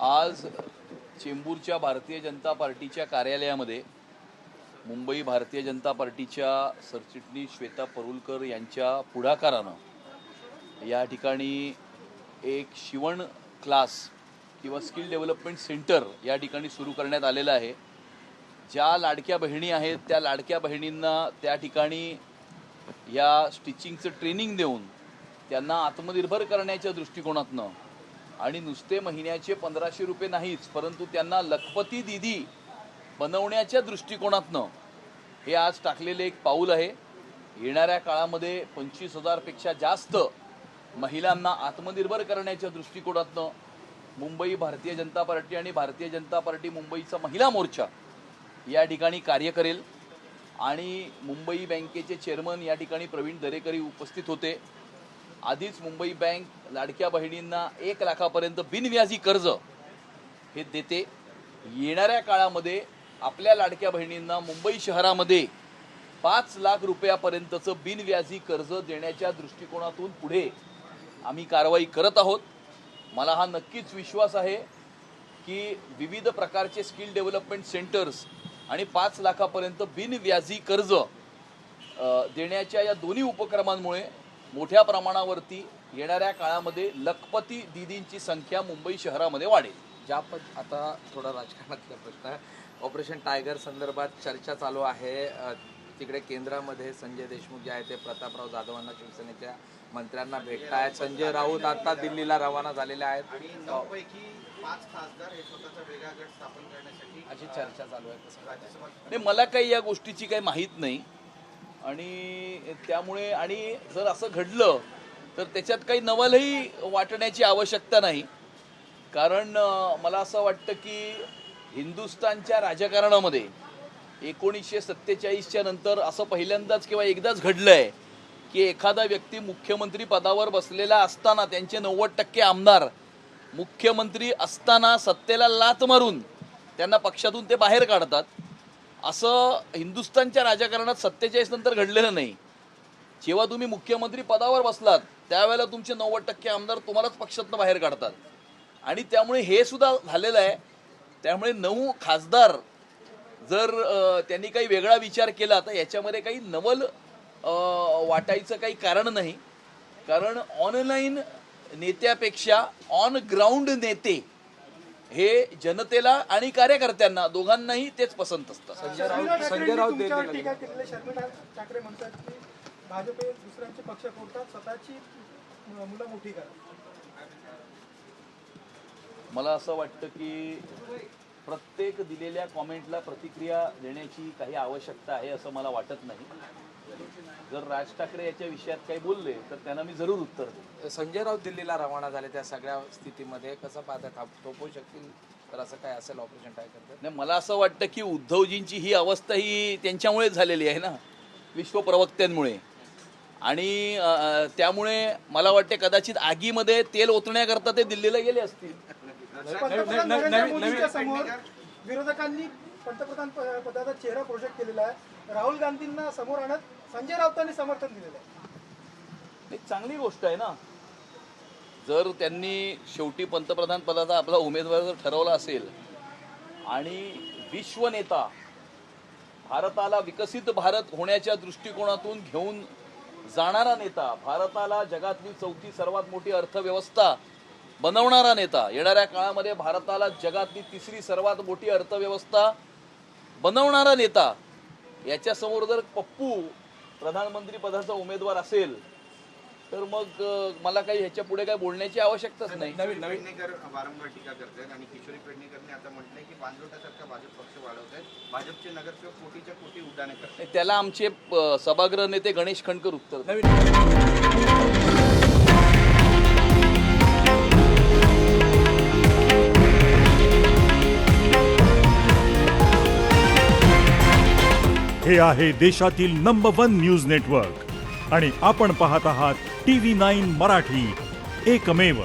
आज चेंबूरच्या भारतीय जनता पार्टीच्या कार्यालयामध्ये मुंबई भारतीय जनता पार्टीच्या सरचिटणीस श्वेता परुलकर यांच्या पुढाकारानं या ठिकाणी एक शिवण क्लास किंवा स्किल डेव्हलपमेंट सेंटर या ठिकाणी सुरू करण्यात आलेलं आहे। ज्या लाडक्या बहिणी आहेत त्या लाडक्या बहिणींना त्या ठिकाणी या स्टिचिंगचं ट्रेनिंग देऊन त्यांना आत्मनिर्भर करण्याच्या दृष्टिकोनातनं आणि नुसते महिन्याचे 1500 रुपये नाहीच परंतु त्यांना लखपती दीदी बनवण्याच्या दृष्टिकोनातनं हे आज टाकलेले एक पाऊल आहे। येणाऱ्या काळामध्ये 25,000 पेक्षा जास्त महिलांना आत्मनिर्भर करण्याच्या दृष्टिकोनातनं मुंबई भारतीय जनता पार्टी आणि भारतीय जनता पार्टी मुंबईचा महिला मोर्चा या ठिकाणी कार्य करेल। आणि मुंबई बँकेचे चेअरमन या ठिकाणी प्रवीण दरेकर उपस्थित होते। आधीच मुंबई बँक लाडक्या बहिणींना 1 लाखापर्यंत बिनव्याजी कर्ज हे देते। येणाऱ्या काळामध्ये आपल्या लाडक्या बहिणींना मुंबई शहरामध्ये 5 लाख रुपयापर्यंतचं बिनव्याजी कर्ज देण्याच्या दृष्टिकोनातून पुढे आम्ही कारवाई करत आहोत। मला हा नक्कीच विश्वास आहे की विविध प्रकारचे स्किल डेव्हलपमेंट सेंटर्स आणि 5 लाखापर्यंत बिनव्याजी कर्ज देण्याच्या या दोन्ही उपक्रमांमुळे मोठ्या प्रमाणावरती येणाऱ्या काळामध्ये लखपती दीदींची संख्या मुंबई शहरामध्ये वाढेल। आता थोडा राजकारणातला प्रश्न आहे। ऑपरेशन टायगर संदर्भात चर्चा चालू आहे। तिकडे केंद्रामध्ये संजय देशमुख जे आहे ते प्रतापराव जाधवांना शिवसेनेच्या मंत्र्यांना भेटतायत। संजय राऊत आता दिल्लीला रवाना झालेले आहेत आणि 9 पैकी 5 खासदार हे स्वतःचा वेगळा गट स्थापन करण्यासाठी अशी चर्चा चालू आहे। नाही, मला काही या गोष्टीची काही माहीत नाही आणि त्यामुळे आणि जर असं घडलं तर त्याच्यात काही नवलही वाटण्याची आवश्यकता नाही। कारण मला असं वाटतं की हिंदुस्थानच्या राजकारणामध्ये 1947च्या नंतर असं पहिल्यांदाच किंवा एकदाच घडलं आहे की एखादा व्यक्ती मुख्यमंत्री पदावर बसलेला असताना त्यांचे 90% आमदार मुख्यमंत्री असताना सत्तेला लाथ मारून त्यांना पक्षातून ते बाहेर काढतात। असं हिंदुस्थानच्या राजकारणात 47 नंतर घडलेलं नाही। जेव्हा तुम्ही मुख्यमंत्री पदावर बसलात त्यावेळेला तुमचे 90% आमदार तुम्हालाच पक्षातून बाहेर काढतात आणि त्यामुळे हे सुद्धा झालेलं आहे। त्यामुळे 9 खासदार जर त्यांनी काही वेगळा विचार केला तर याच्यामध्ये काही नवल वाटायचं काही कारण नाही। कारण ऑनलाईन नेत्यापेक्षा ऑन ग्राउंड नेते हे जनतेला आणि कार्यकर्त्यांना दोघांनाही तेच पसंत असतं। संजय राऊत टीका केलेले शर्मिला ठाकरे म्हणतात की भाजप हे दुसऱ्यांचे पक्ष फोडतात, स्वतःची मुलं मोठी करतात। मला असं वाटतं की प्रत्येक दिलेल्या कॉमेंटला प्रतिक्रिया देण्याची काही आवश्यकता आहे असं मला वाटत नाही। जर राज ठाकरे याच्या विषयात काही बोलले तर त्यांना मी जरूर उत्तर देईन। संजय राऊत दिल्लीला रवाना झाले त्या सगळ्या स्थितीमध्ये कसं पाहता थोपवू शकतील तर असं काय असेल ऑपरेशन टायगर? नाही, मला असं वाटतं की उद्धवजींची ही अवस्था ही त्यांच्यामुळेच झालेली आहे ना, विश्व प्रवक्त्यांमुळे। आणि त्यामुळे मला वाटते कदाचित आगीमध्ये तेल ओतण्याकरता ते दिल्लीला गेले असतील। पंतप्रधान नरेंद्र मोदींच्या समोर विरोधकांनी पंतप्रधान पदाचा चेहरा प्रोजेक्ट केलेला आहे। राहुल गांधींना समोर आणत संजय राऊतांनी समर्थन दिलेलं आहे। एक चांगली गोष्ट आहे ना। जर त्यांनी शेवटी पंतप्रधान पदाचा आपला उमेदवार जर ठरवला असेल आणि विश्वनेता भारताला विकसित भारत होण्याच्या दृष्टिकोनातून घेऊन जाणारा नेता, भारताला जगातली 4थी सर्वात मोठी अर्थव्यवस्था बनवणारा नेता, येणाऱ्या काळामध्ये भारताला जगातली 3री सर्वात मोठी अर्थव्यवस्था बनवणारा नेता, याच्यासमोर जर पप्पू प्रधानमंत्री पदाचा उमेदवार असेल तर मग मला काही ह्याच्या पुढे काही बोलण्याची आवश्यकताच नाही। पेडणेकर वारंवार टीका करतात आणि किशोरी पेडणेकरने आता म्हटलंय की बांधवटासारखा भाजप पक्ष वाढवत आहेत, भाजपचे नगरसेवक कोटीच्या कोटी उड्डाणे करतात। त्याला आमचे सभागृह नेते गणेश खंडकर उत्तर हे आहे देशातील नंबर 1 न्यूज नेटवर्क आणि आपण पाहत आहात TV9 मराठी, एकमेव।